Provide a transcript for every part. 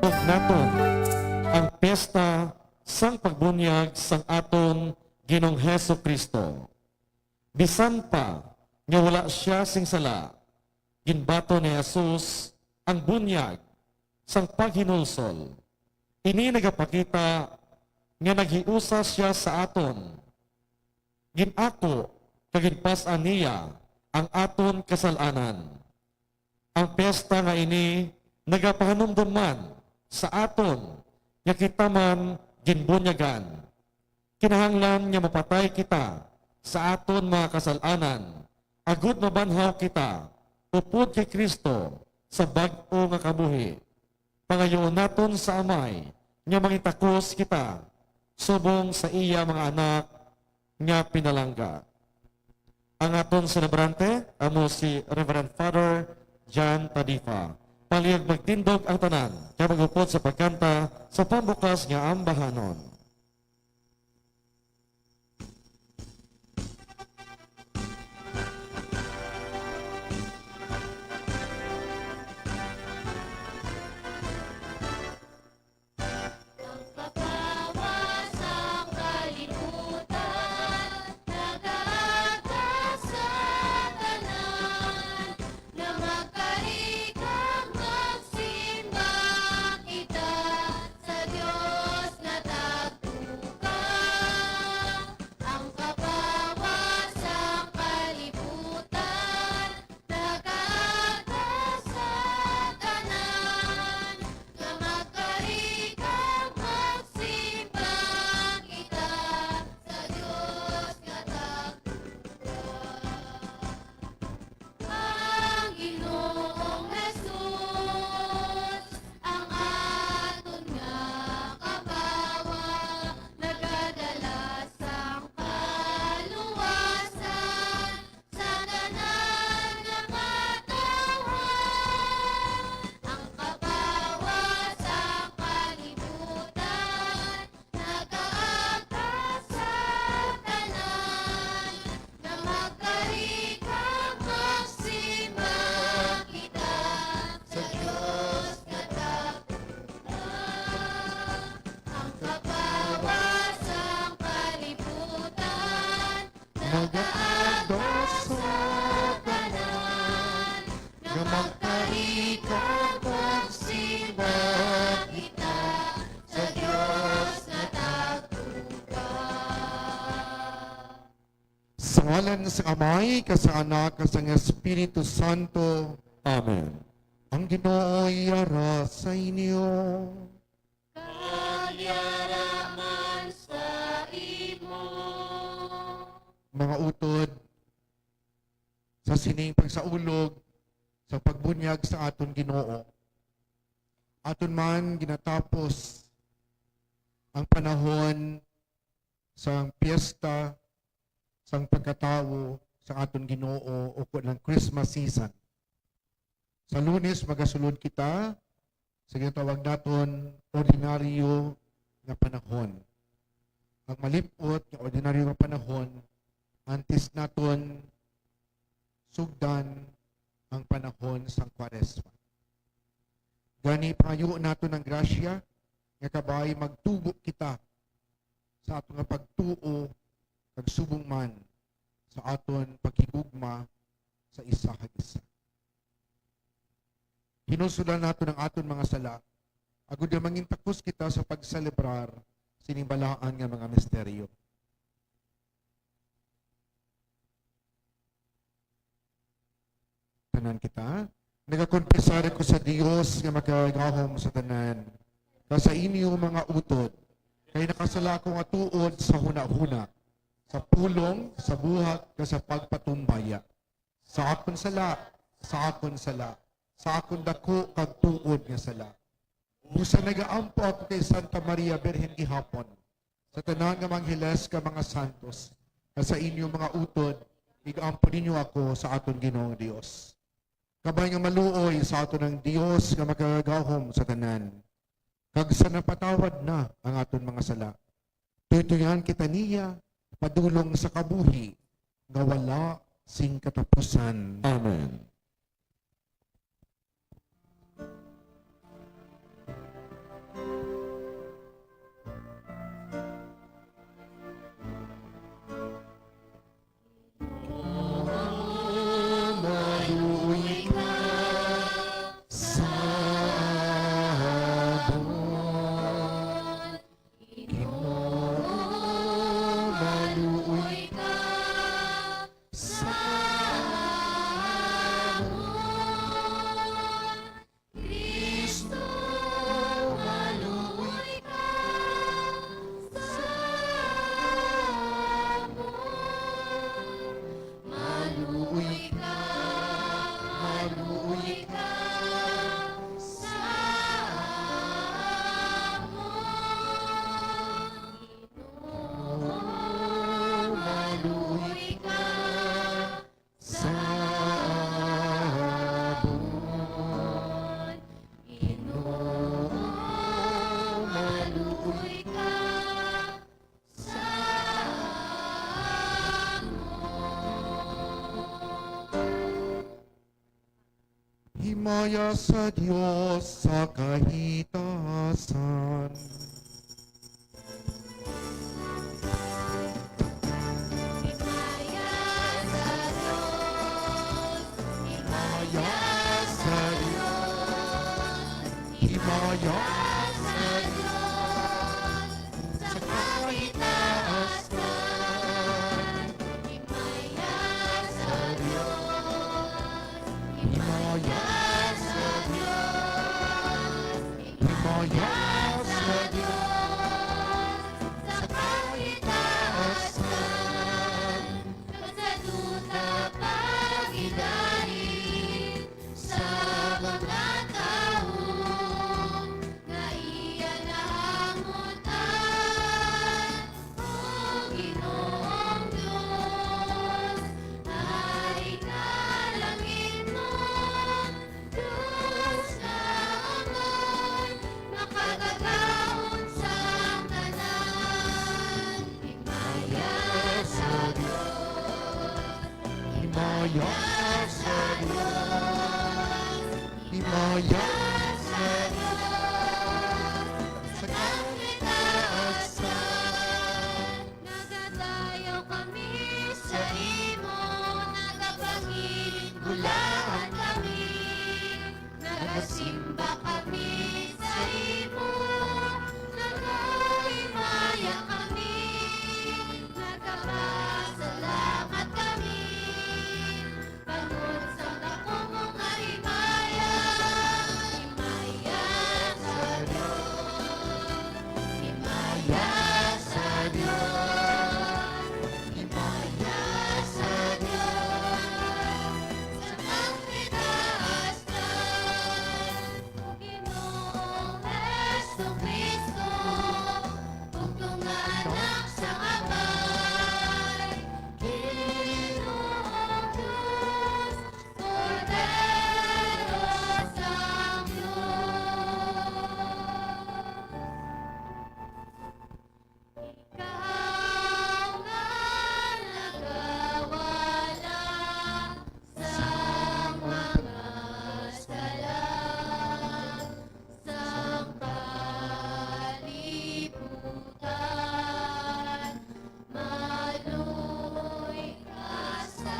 magtindog naton ang piyesta sang pagbunyag sang aton Ginong Heso Kristo. Bisan pa nga wala siya sing sala, ginbato ni Jesus ang bunyag sang paghinulsol. Ini nagapakita nga naghiusa siya sa aton. Ginako kaginpas-an niya ang aton kasalanan. Ang piyesta nga ini nagapahanumduman sa aton nga kita man ginbunyagan. Kinahanglan nga mapatay kita sa aton mga kasalanan. Agud mabanhaw kita upod kay Kristo sa bag-o nga kabuhi. Pangayoon naton sa amay nga mangitakos kita subong sa iya mga anak nga pinalangga. Ang aton celebrante, amo si Reverend Father John Tadifa. Palihag magtindog ang tanan, kaya magupod sa pagkanta sa pambukas nga ambahanon. Sa ngalan sa Amay, sa Anak, sa Espiritu Santo. Amen. Ang Ginoo'y yara sa inyo. Kalyaraman sa imo. Mga utod, sa sining pagsaulog, sa pagbunyag sa aton Ginoo. Aton man ginatapos ang panahon sa piyesta, sang pagkatawo sa aton Ginoo o ng Christmas season. Sa Lunes magasulod kita sa ginatawag naton ordinaryo nga panahon. Ang malipot nga ordinaryo nga panahon antes naton sugdan ang panahon sang Kwaresma. Gani pangayo naton ang grasya nga kabay magtubo kita sa aton nga pagtuo pagsubong man sa aton paghigugma sa isa kag isa. Hinusulan nato ng aton mga sala, agud na mangintakos kita sa pagselebrar sinimbalaan nga mga misteryo. Tanan kita, nagakonfesar ko sa Dios nga makagahom sa tanan, sa inyo mga utod, kay nakasala ko nga tuod sa huna-huna, sa pulong, sa buhat, sa pagpatumbaya. Sa akon sala, sa akon dako kag tuod nga sala. Busa nagaampo ako kay Santa Maria Birhen gihapon, sa tanan nga manghiles ka mga santos, sa inyo mga utod, igaampo ninyo ako sa aton Ginoong Dios. Kabay nga maluoy sa aton ng Dios nga magagahom sa tanan. Kag sa napatawad na ang aton mga sala. Tutuyan kita niya, padulong sa kabuhi, nga wala sing katapusan. Amen. Himaya sa Diyos sa kahitasan. Himaya sa Diyos, Himaya sa Diyos. Himaya sa Diyos, sa kahitasan. Himaya sa Diyos, Himaya sa Diyos, Himaya sa Diyos, sa kahitasan. Kasaduta pag-ilalim sa mga tao na iyan nahangutan. O Ginoong Diyos, ay nalangin mo, Diyos na amoy makagagahon sa kanan. Himaya sa Diyos, Himaya sa Diyos, Himaya sa Diyos, sa kahitasan. Nagadayaw kami sa imo, nagapangilin-gulaan kami, nagasimba kami sa imo, nagahimaya kami, nagpapasalamat kami, bangod sa dakong mga himaya. Himaya sa Diyos, himaya sa Diyos, himaya sa Diyos, sa kahitasan. O Ginoong Jesucristo, bugtong nga anak sa Amay, Ginoong Diyos, Kordero sang Diyos. Ikaw nga nagawala sa mga sala sa kalibutan, maluy ka sa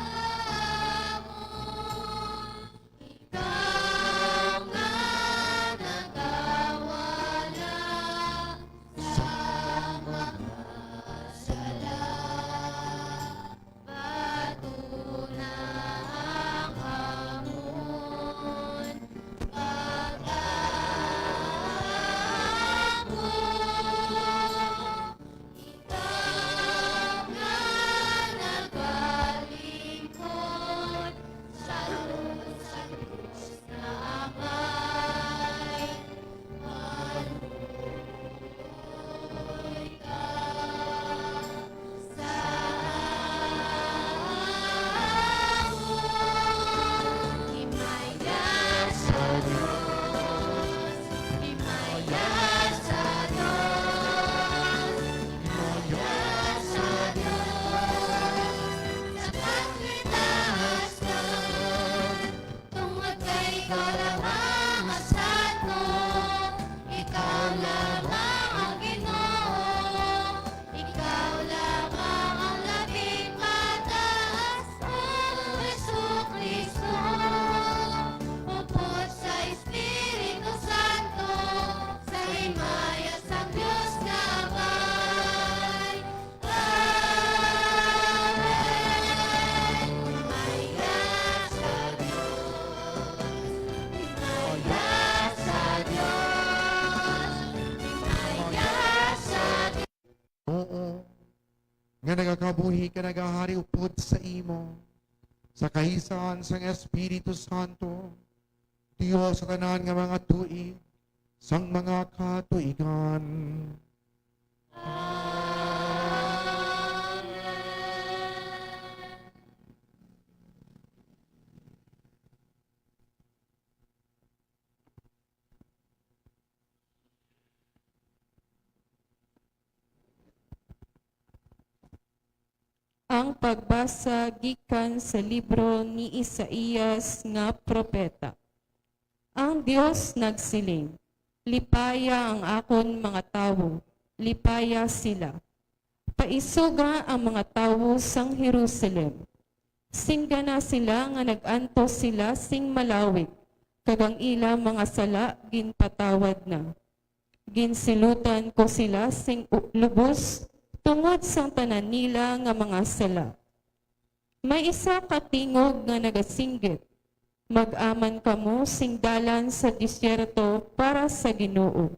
amon. Ikaw nga nagawala sa mga sala, patuna ang hamon, pag-aamon. Ikaw nga naglingkod sa Diyos na Amay, maluy ka sa amon. Himaya sa Diyos, himaya sa Diyos, himaya sa Diyos, sa kahitasan. Tungod kay karangasan mo, ikaw lamang ang Ginoo, ikaw lamang ang labing mataas, O Jesucristo. Upod sa Espiritu Santo, sa himaya sa Diyos na Amay. Amen. Himaya sa Diyos, himaya sa Diyos, himaya sa Diyos. Oo. Nga nagakabuhi ka nagahari upod sa imo. Sa kahisan sang Espiritu Santo. Diyos sa tanan nga mga tuig. Sang mga katuigan. Ang pagbasa gikan sa libro ni Isaías nga propeta. Ang Dios nagsiling, lipaya ang akon mga tawo, lipaya sila. Paisuga ang mga tawo sang Jerusalem. Singga na sila nga nag-anto sila sing malawig, kagang ila mga sala ginpatawad na. Ginsilutan ko sila sing lubos tungod sang tanan nila nga mga sala. May isa katingog nga nagasinggit, mag-aman kamo sing dalan sa disyerto para sa Ginoo.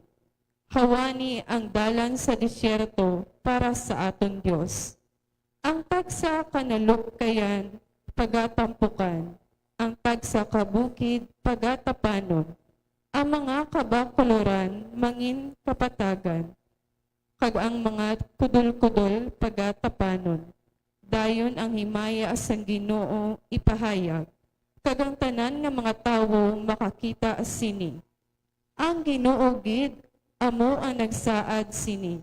Hawani ang dalan sa disyerto para sa aton Dios. Ang tagsa kanalukkayan, pagatampukan. Ang tagsa kabukid, pagatapanon. Ang mga kabakuluran, mangin kapatagan. Kag ang mga kudul-kudul, pagatapanon. Dayon ang himaya sang Ginoo ipahayag. Kag ang tanan nga mga tawo makakita sini. Ang Ginoo gid amo ang nagsaad sini.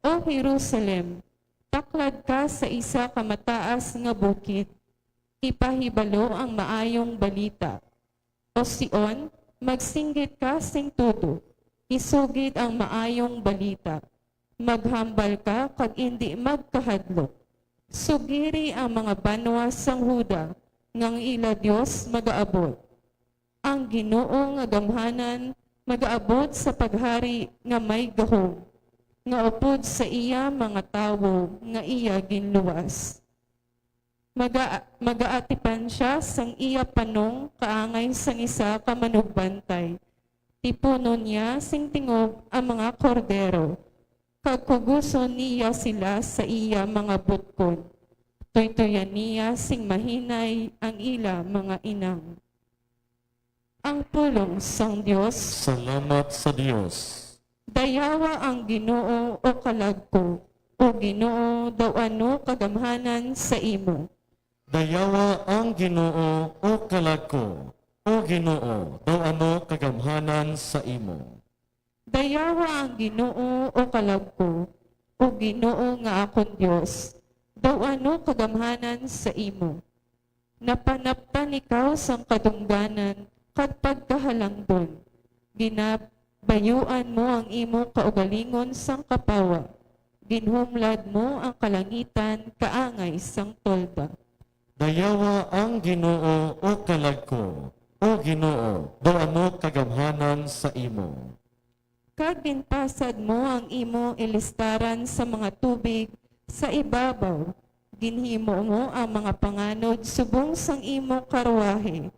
O Jerusalem, taklad ka sa isa ka mataas nga bukid. Ipahibalo ang maayong balita. O Sion, magsinggit ka sing tudo. Isugid ang maayong balita. Maghambal ka kag indi magkahadlok. Sugiri ang mga banwa sang Huda, ngang ila Dios magaabot. Ang Ginoo nga gamhanan magaabot sa paghari nga may gahom, nga upod sa iya mga tawo nga iya ginluwas. Magaatipan siya sang iya panong kaangay sang isa ka manugbantay. Tipunon niya sing tingog ang mga kordero, kag kuguson niya sila sa iya mga butkon. Tuytoyan niya sing mahinay ang ila mga inang. Ang pulong sang Dios, Salamat sa Dios. dayawa ang Ginoo o kalagko, o Ginoo daw ano kagamhanan sa imo. Dayawa ang Ginoo o kalagko, o Ginoo daw ano kagamhanan sa imo. Dayawa ang Ginoo o kalagko, o Ginoo nga akon Dios, daw ano kagamhanan sa imo. Napanaptan ikaw sang kadungganan, kat pagkahalangdon. Ginabayuan mo ang imo kaugalingon sang kapawa. Ginhumlad mo ang kalangitan kaangay sang tolda. Dayawa ang Ginoo o kalagko, o Ginoo daw ano kagamhanan sa imo. Kag ginpasad mo ang imo ilistaran sa mga tubig sa ibabaw. Ginhimo mo ang mga panganod subong sang imo karwahe.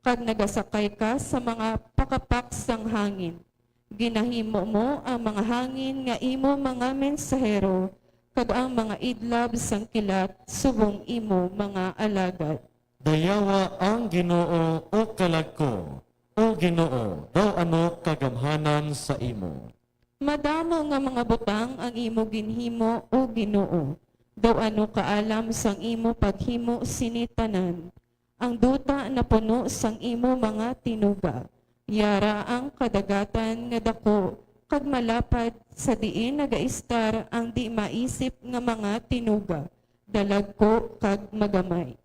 Kag nagasakay ka sa mga pakapak sang hangin. Ginahimo mo ang mga hangin nga imo mga mensahero, kag ang mga idlab sang kilat subong imo mga alagad. Dayawa ang Ginoo o kalagko, o Ginoo daw ano kagamhanan sa imo. Madamo nga mga butang ang imo ginhimo o Ginoo. Daw ano kaalam sang imo paghimo sinitanan. Ang duta na puno sang imo mga tinuga. Yara ang kadagatan nga dako, kag malapad sa diin nagaistar ang di maisip nga mga tinuga. Dalagko kag magamay.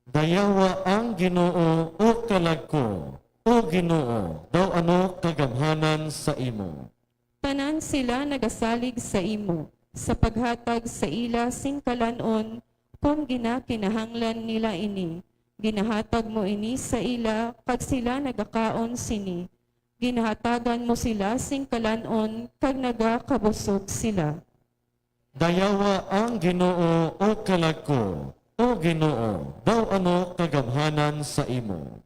Dayawa ang Ginoo o kalagko, o Ginoo daw ano kagamhanan sa imo. Tanan sila nagasalig sa imo, sa paghatag sa ila sing kalanon, kung ginakinahanglan nila ini. Ginahatag mo ini sa ila, kag sila nagakaon sini. Ginahatagan mo sila sing kalanon, kag nagakabusog sila. Dayawa ang Ginoo o kalagko, o Ginoo daw ano kagamhanan sa imo.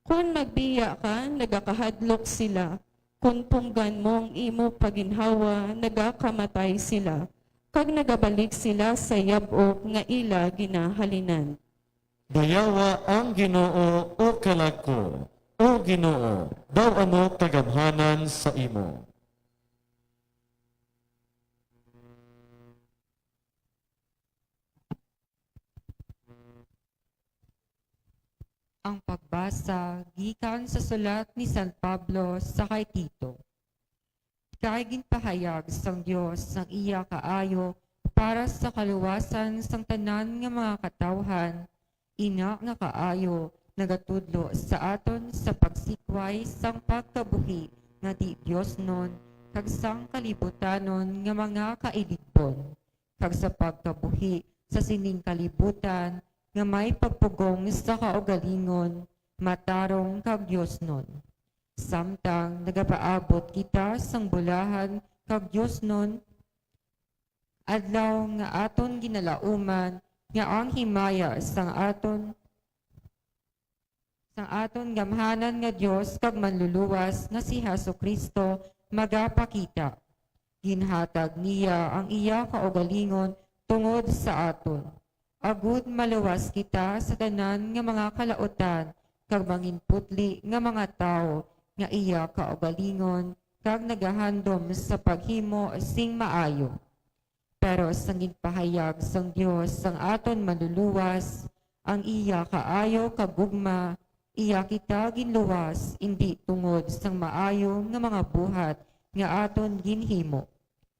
Kung magbiya ka, nagakahadlok sila. Kung punggan mo ang imo paginhawa, nagakamatay sila. Kag nagabalik sila sa yabok nga ila ginahalinan. Dayawa ang Ginoo o kalagko, o Ginoo daw ano kagamhanan sa imo. Ang pagbasa gikan sa sulat ni San Pablo sa kay Tito. Kay ginpahayag sang Dios sang iya kaayo para sa kaluwasan sang tanan nga mga katawhan, ina nga kaayo nagatudlo sa aton sa sikway sang pagkabuhi nga di Dios nun, kag sang kalibutanon nga mga kailigbon, kag sa pagkabuhi sa sining kalibutan nga may pagpugong sa kaugalingon, matarong kag Dios nun. Samtang nagapaabot kita sang bulahan kag Dios nun, adlaw nga aton ginalauman nga ang himaya sang aton gamhanan nga Dios kag manluluwas nga si Jesucristo magapakita. Ginhatag niya ang iya kaugalingon tungod sa aton. Agud maluwas kita sa tanan nga mga kalautan kag manginputli nga mga tao nga iya kaugalingon kag nagahandom sa paghimo sing maayo. Pero sang ginpahayag sang Dios sang aton manluluwas, ang iya kaayo kagugma, iya kita ginluwas, indi tungod sang maayo nga mga buhat nga aton ginhimo,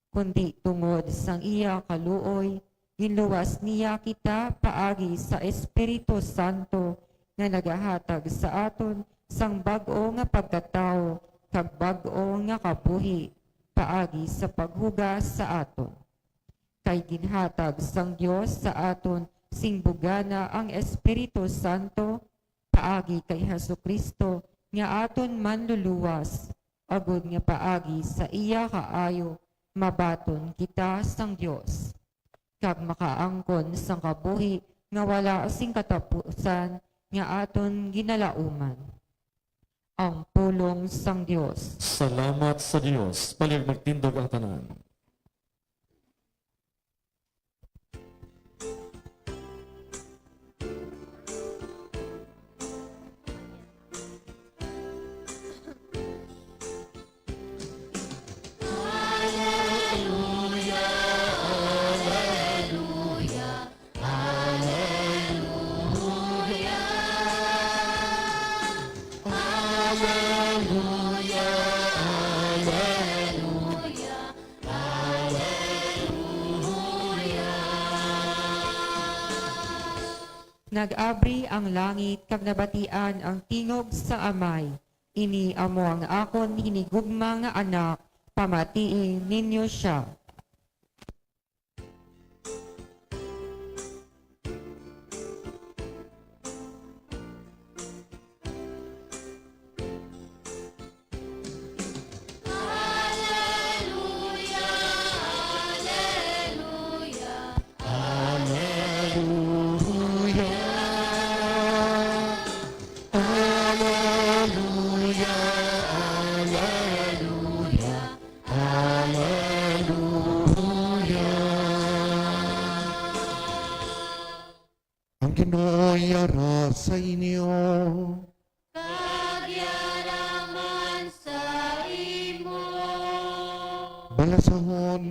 kundi tungod sang iya kaluoy, ginluwas niya kita paagi sa Espiritu Santo nga nagahatag sa aton sang bag-o nga pagkatao kag bag-o nga kabuhi paagi sa paghugas sa aton. Kay ginhatag sang Dios sa aton sing bugana ang Espiritu Santo paagi kay Jesucristo nga aton manluluwas, agud nga paagi sa iya kaayo mabaton kita sang Dios kag makaangkon sang kabuhi nga wala sing katapusan nga aton ginalauman. Ang pulong sang Dios. Salamat sa Dios. Palig magtindog ang tanan. Nag-abri ang langit kag nabatian ang tingog sa amay. Ini amo ang akon hinigugma nga anak, pamatiin ninyo siya. Ang Ginoo'y ara sa inyo. Kagyaraman sa imo. Balasahon,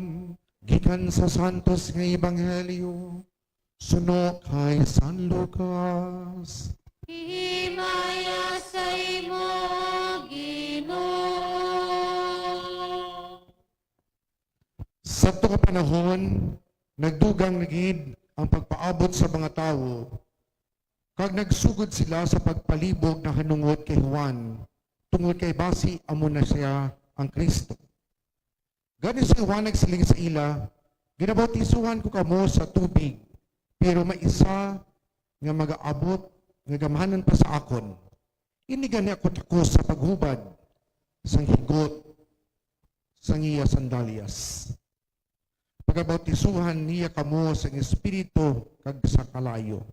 gikan sa Santos nga Ebanghelyo, suno kay San Lucas. Himaya sa imo, Ginoo. Sa ito ka panahon, nagdugang nagid ang pagpaabot sa mga tao, kag nagsugod sila sa pagpalibog na hanungod kay Juan, tungod kay basi amo na siya ang Kristo. Gani si Juan nagsiling sa ila, ginabautisuhan ko kamo sa tubig, pero may isa nga mag-aabot, nga gamahanan pa sa akon. Ini gani ako takos sa paghubad, sang higot, sang iya sandalyas. Pagabautisuhan niya kamo sa Espiritu kag sa kalayo.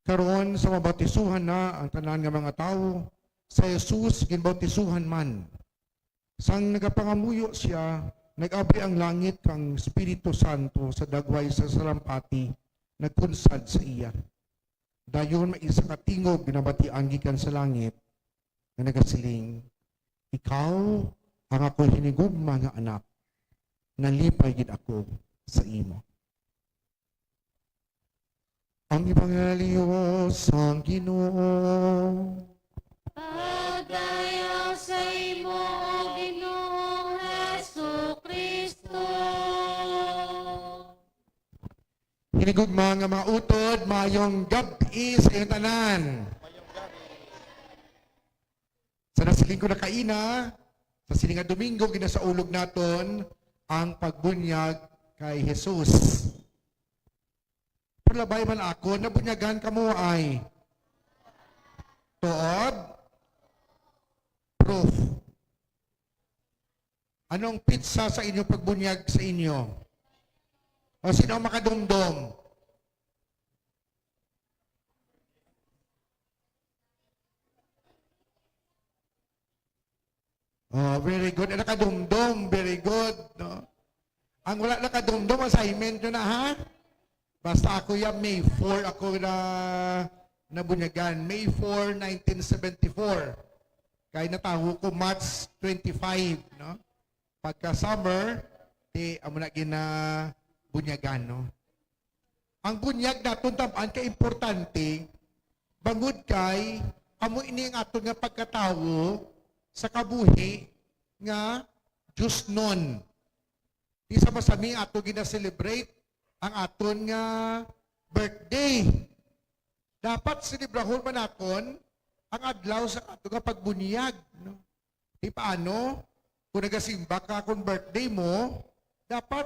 Karon sa mabautisuhan na ang tanan nga mga tao, sa Jesus ginbautisuhan man. Sang nagapangamuyo siya, nag-abri ang langit kang Espiritu Santo sa dagway sa salampati, nagpunsad sa iya. Dayon may isa ka tingog ginabatian gikan sa langit, nga nagasiling, ikaw ang ako hinigugma nga anak, nalipay gid ako sa imo. Ang Ebanghelyo sa Ginoo. Pagdayaw sa imo, Ginoong Jesucristo. Hinigugma nga mga utod, mayong gabi sa iyong tanan. siling ko na kaina, sa siling nga Domingo, ginasaulog naton ang pagbunyag kay Jesus. Pero labay man ako, nabunyagan ka mo ay tuod, proof. Anong pizza sa inyo pagbunyag sa inyo? O sino ang makadumdum? Oh, very good. Nakadumdum, very good. No? Ang wala nakadumdum, assignment nyo na ha? Basta ako yan, May 4 ako na nabunyagan. May 4, 1974. Kaya nataho ko March 25. No? Pagka summer, amo na bunyagan. No? Ang bunyag natin tamaan ka importante, bangod kay, amo ini ang aton nga pagkatawo, sa kabuhi nga Diyos nun. Di sa masami ato gina-celebrate ang aton nga birthday. Dapat celebrahon man naton ang adlaw sa ato nga pagbunyag. No? Di paano? Kung nagasimba ka kung birthday mo, dapat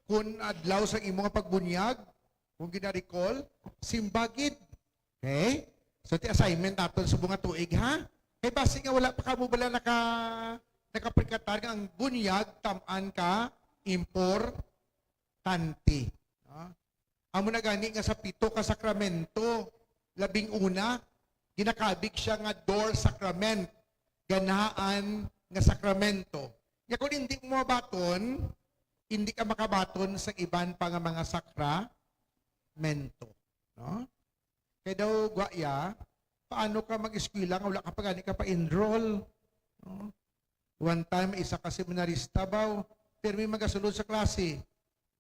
kung adlaw sa imo nga pagbunyag, kung gina-recall, simbagid. Okay? So, ti assignment naton sa mga tuig, ha? Kaya basi nga wala pa ka mo bala nakaprikatar nga ang bunyag tamaan ka importante. No? Amo na gani nga sa 7 ka sakramento, 11, ginakabig siya nga door sacrament, ganahan nga sakramento. Nga kung hindi mo mabaton, hindi ka makabaton sa iban pa nga mga sakramento. No? Kaya daw, gwaya, paano ka mag-eskwela nga wala ka pa gani ka pa-enroll? No? One time, isa ka seminarista baw, pero may magasulod sa klase.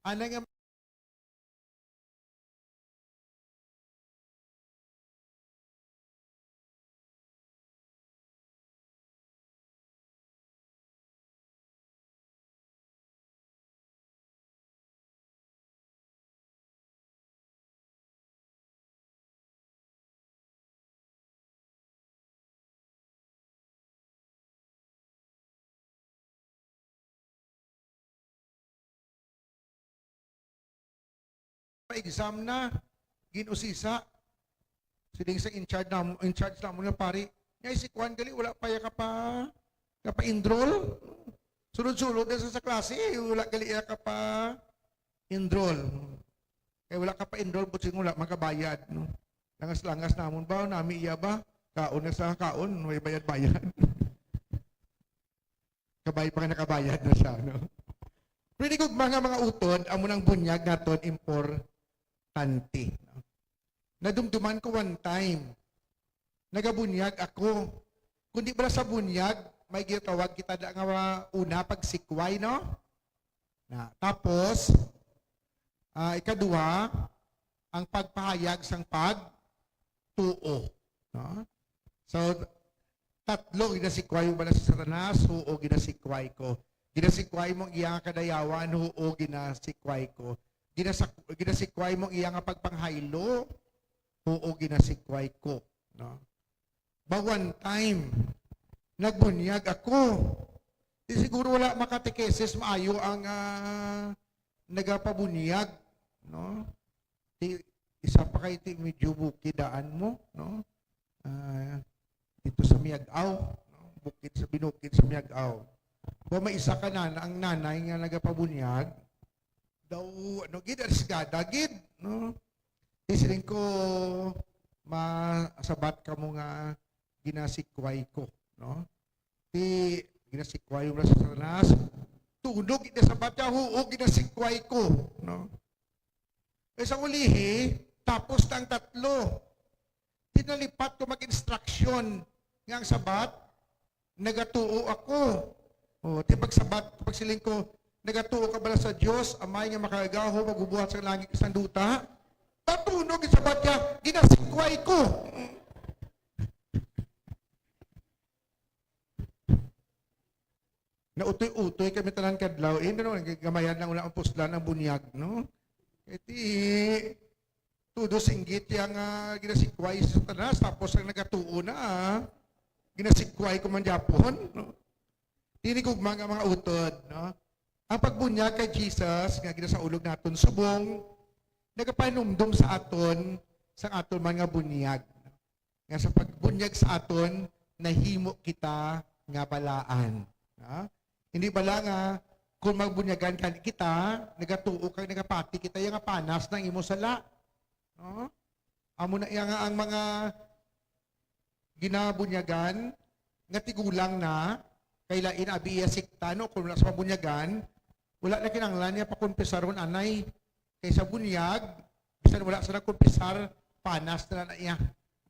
Ano nga pa-exam na, ginusisa. Siling sa in-charge na mo nga pari. Nga si Juan gali, wala pa ya ka pa-enroll. Sunod-sunod na sa klase, wala gali ya ka pa-enroll. Kaya wala ka pa-enroll, butsing wala makabayad. No? Langas-langas namon ba, nami iya ba? Kaon na sa kaon, may bayad-bayad. Kabay pa ka nakabayad na siya. No? Pwede kong mga utod, amo ng bunyag naton importante. No? Nadumduman ko one time, nagabunyag ako. Kundi pala sa bunyag, may gitawag kita da nga una pagsikway, no? Na, tapos, ikaduha, ang pagpahayag sang pagtuo. No? So, tatlo, ginasikway mo ba na sa Satanas, oo, ginasikway ko. Ginasikway mong iyang kadayawan, oo, ginasikway ko. Ginasikway mong iyang pagpanghaylo, oo, ginasikway ko. No? But one time, nagbunyag ako. Di siguro wala makatikesis, maayo ang nagapabunyag. No? Isa pa kayo medyo bukidaan mo. No? Dito sa Miagaw. No? Binukid sa Miagaw. Kung may isa ka na, ang nanay nga nagapabunyag, daw, gid, arisgada, gid, no? Isiling ko, masabat ka mo nga ginasikway ko, no? Ginasikway mo na sa Satanas, tunog, inasabat niya, huo, ginasikway ko, no? Sa ulihi, tapos na ang tatlo. Tinalipat ko mag-instruction nga ang sabat, nagatuo ako. O, pagsiling ko, nagatuo ka bala sa Diyos, amay nga makagaho, magbubuhat sa langit isang duta, tatunog sa batya, ginasikway ko. Nautoy-utoy kami tanan kadlaw, no? Gamayan lang ulang ang puslan ang bunyag, no? Iti, tudo singgit yung ginasikway sa Satanas, tapos ang nagatuo na, ginasikway ko man Japon, no? Tinigugma nga mga utod, no? Ang pagbunyag kay Jesus, nga ginasaulog naton subong, nagapanumdum sa aton, sa aton man nga bunyag. Nga sa pagbunyag sa aton, nahimo kita nga balaan. No? Hindi bala nga, kung magbunyagan ka kita, nagatuo kang nagapati kita, yung nga panas ng imo sala. No? Amo na iya nga ang mga ginabunyagan, nga tigulang na, kailain abi iya sikta, no? Kung wala sa pabunyagan, wala na kinanglan niya pakumpesar ron anay. Kaysa bunyag, bisan wala sa nagkumpesar, panas na na iya.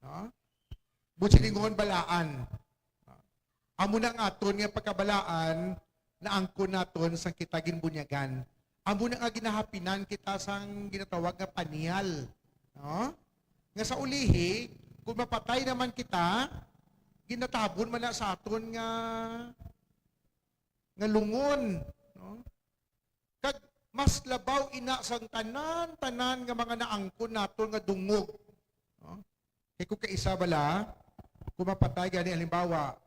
No? Butsilingon balaan. Amo na nga aton nga pagkabalaan, na angkon naton sang kita ginbunyagan. Amo na nga ginahapinan kita sang ginatawag nga panial. No? Nga sa ulihi, kung mapatay naman kita, ginatabon man na sa aton nga lungon. No? Kag mas labaw ina sang tanan nga mga naangkon naton nga dungog. No? Kaya kung kaisa bala, kung mapatay gani halimbawa,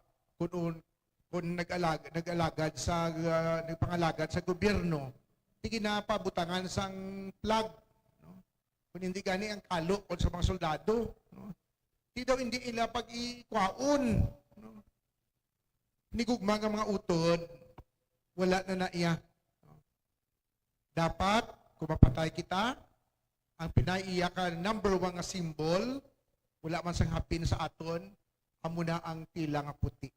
kung nag-alagad sa nagpangalagad sa gobyerno, di ginapabutangan sang flag. No? Kung hindi gani ang kalo o sa mga soldado, no? Di daw hindi ila pag-ikwaon. No? Nigugma nga mga utod, wala na naiya. No? Dapat, kung mapatay kita, ang pinaiya ka number 1 nga symbol, wala man sang hapin sa aton, amo na ang tila nga puti.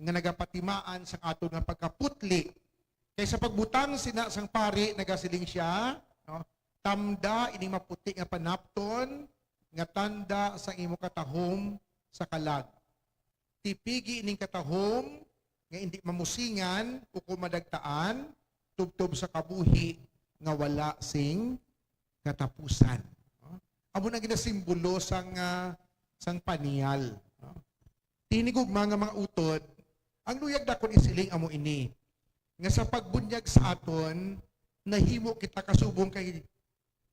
Nga nagapatimaan sa aton nga pagkaputli. Kaysa pagbutang sina sang pari, nagasiling siya, no? Tamda, ining maputi nga panapton, nga tanda sa imo katahom sa kalag. Tipigi ining katahom, nga hindi mamusingan, o kumadagtaan, tubtob sa kabuhi, nga wala sing katapusan. No? Amo na ginasimbolo sang panial. No? Tinigugma nga mga utod, ang luyag dakon isiling amo ini, nga sa pagbunyag sa aton, nahimo kita kasubong kay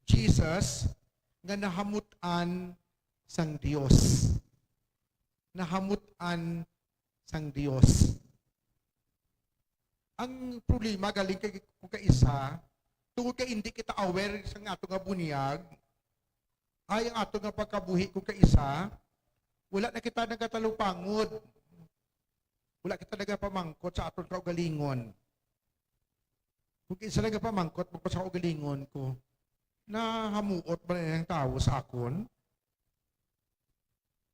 Jesus, nga nahamutan sang Dios. Nahamutan sang Dios. Ang problema galing kay kung kaisa, tungod kay hindi kita aware sa ato nga bunyag, ay ang ato nga pagkabuhi kung kaisa, wala na kita nagatalupangod. Wala kita nagapamangkot sa aton kaugalingon. Kung isa nagapamangkot, magpas sa kaugalingon ko, na hamuot ba na ng tao sa akon?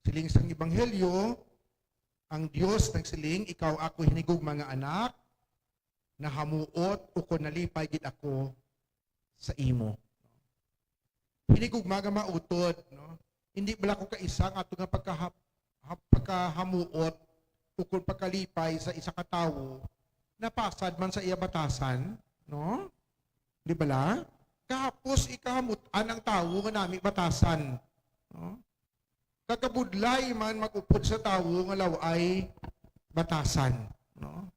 Siling sang Ebanghelyo, ang Diyos nagsiling, ikaw ako hinigog mga anak, na hamuot o kung nalipay gid ako sa imo. Hinigog mga mautod, no? Hindi bala ko kaisa nga ato nga pagkahamuot o kung pagkalipay sa isa ka tawo, napasad man sa iya batasan, no? Di bala? Kahapos ikahamutan ang tawo nga nami batasan. No? Kakabudlay man mag-upod sa tawo nga laway batasan. No?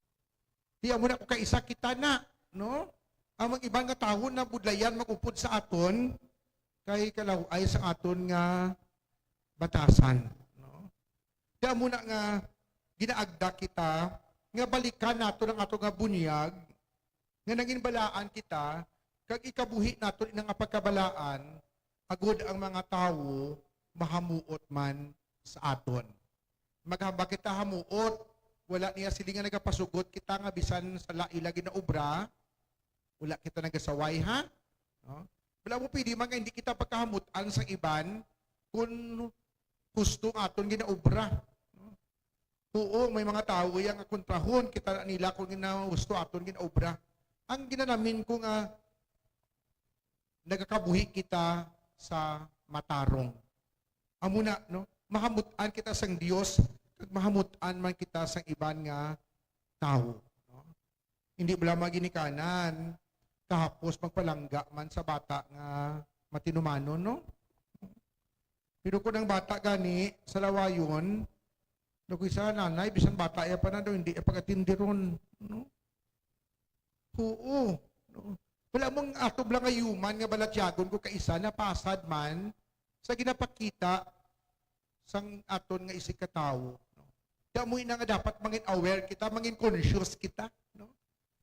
Di amo na ko kaisa kita na. No? Ang mga ibang nga tawo na budlayan mag-upod sa aton, kay kalaway sa aton nga batasan. No? Di amo na nga ginaagda kita, nga balikan nato ng ato nga bunyag, nga naging balaan kita, kag ikabuhi nato inang pagkabalaan, agud ang mga tawo mahamuot man sa aton. Maghamba kita hamuot, wala niya silingan nagapasugot kita nga bisan sa lailagi na obra, wala kita nagasaway ha? No? Wala mo pwede mga hindi kita pagkahamutan sa iban kung gusto aton ginaobra. No? Oo, may mga tao yang kontrahon kita nila kung gusto aton ginaobra. Ang ginanamin ko nga nagakabuhi kita sa matarong. Amo na, no? Mahamutan kita sang Dios, kag mahamutan man kita sang iban nga tao. No? Hindi bala maginikanan, kahapos magpalangga man sa bata nga matinumanon, no? Pero kung ang bata gani, sa lawayon, nakoy sa nanay, bisan bata ya pa na daw, hindi pag-atindi ron. No? Oo. No? Wala mong atob lang nga human nga balatyagon ko kaisa na pasad man sa ginapakita sang aton nga isig katawo. No? Damoy na nga dapat mangin aware kita, mangin conscious kita, no?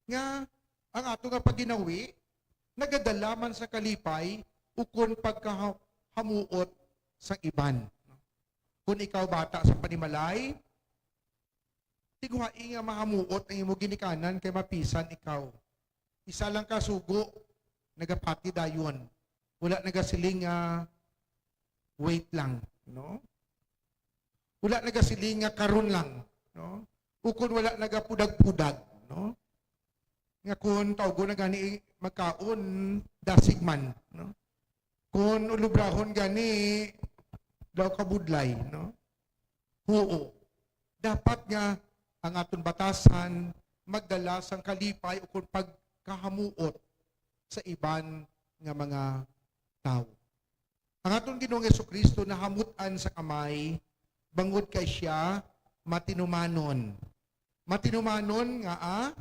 Nga ang ato nga paginawi nagadala man sa kalipay ukon pagkahamuot sa iban. No? Kung ikaw bata sa panimalay, tigwain nga mahamuot ang imo ginikanan kay mapisan ikaw. Isa lang ka sugo, nagapati dayon. Wala nagasiling nga wait lang, no? Wala nagasiling nga karon lang, no? Ukon wala nagapudag-pudag, no? Nga kun tawgo na gani magkaon dasigman, no? Kun ulubrahon gani daw kabudlay, no? Oo. Dapat nga ang aton batasan magdala sang kalipay ukon pagkahamuot sa iban nga mga tao. Ang aton Ginoong Jesucristo nahamutan sa kamay bangod kay siya matinumanon. Matinumanon nga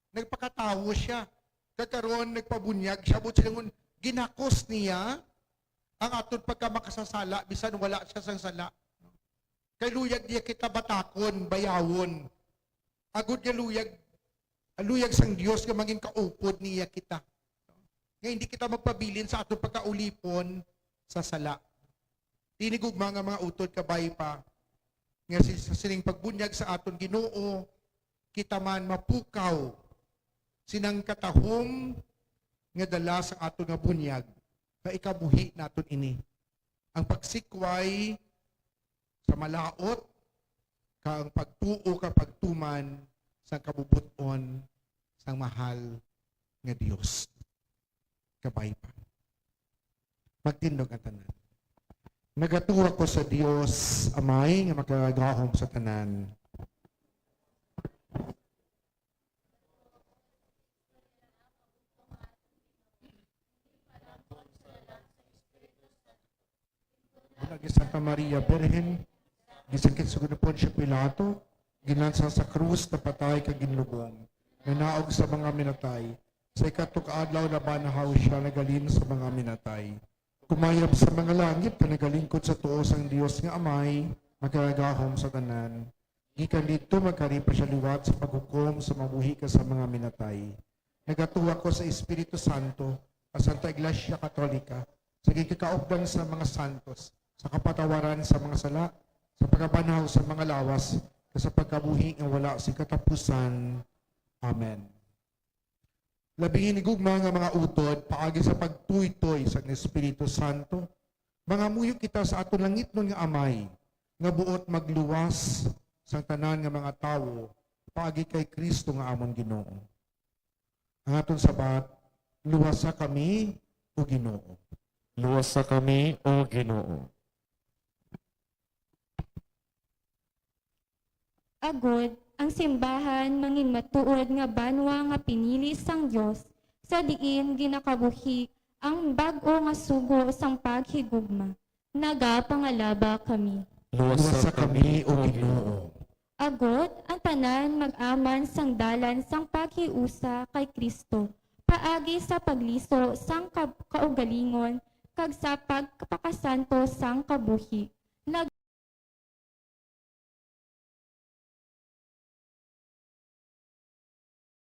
nagpakatawo siya. Kakaroon nagpabunyag siya but silang ginakos niya ang aton pagkamakasasala bisan wala siya sang sala. Kay luyag niya kita batakon, bayawon. Agud niya luyag sang Dios nga maging kaupod niya kita. Nga hindi kita magpabilin sa aton pagkaulipon sa sala. Tinigugma nga mga utod kabay pa nga sa sining pagbunyag sa aton Ginoo kita man mapukaw sinang katahom nga dala sa aton nga bunyag nga ikabuhi naton ini. Ang pagsikway sa malaot kang pagtuo ka pagtuman sa kabubuton sang mahal nga Dios. Kabay pa. Magtindog ang tanan. Nagatuwa ko sa Dios Amay nga makagahom sa tanan. Lagi Santa Maria Birhen, gisakit sa gunupon siya Pilato, ginansa sa krus na patay kag ginlubong, nanaog sa mga minatay, sa ikatok adlaw na banahaw siya nagalin sa mga minatay. Kumayab sa mga langit na nagalingkod sa tuos ang Diyos nga Amay, magagahom sa tanan. Gikan dito magkaripa siya liwat sa paghukom sa mabuhi ka sa mga minatay. Nagatuwa ko sa Espiritu Santo, sa Santa Iglesia Katolika, sa gigikaupdan sa mga santos, sa kapatawaran sa mga sala, sa pagkabanaw sa mga lawas, sa pagkabuhi nga wala si katapusan. Amen. Labing hinigugma nga mga utod, paagi sa pagtuytoy sa Espiritu Santo, mga muyo kita sa aton langit nun nga Amay, nga buot magluwas sa tanan nga mga tawo, paagi kay Kristo nga amon Ginoo. Ang aton sabat, luwasa kami o Ginoo. Luwasa kami, O Ginoo. Agod, ang simbahan mangin matuod nga banwa nga pinili sang Dios sa diin ginakabuhi ang bag-o nga sugo sang paghigugma. Nagapangalaba kami. Luwasa kami o Ginoo. Agod, ang tanan mag-aman sang dalan sang paghiusa kay Kristo, paagi sa pagliso sang kaugalingon kag sa pagpakasanto sang kabuhi.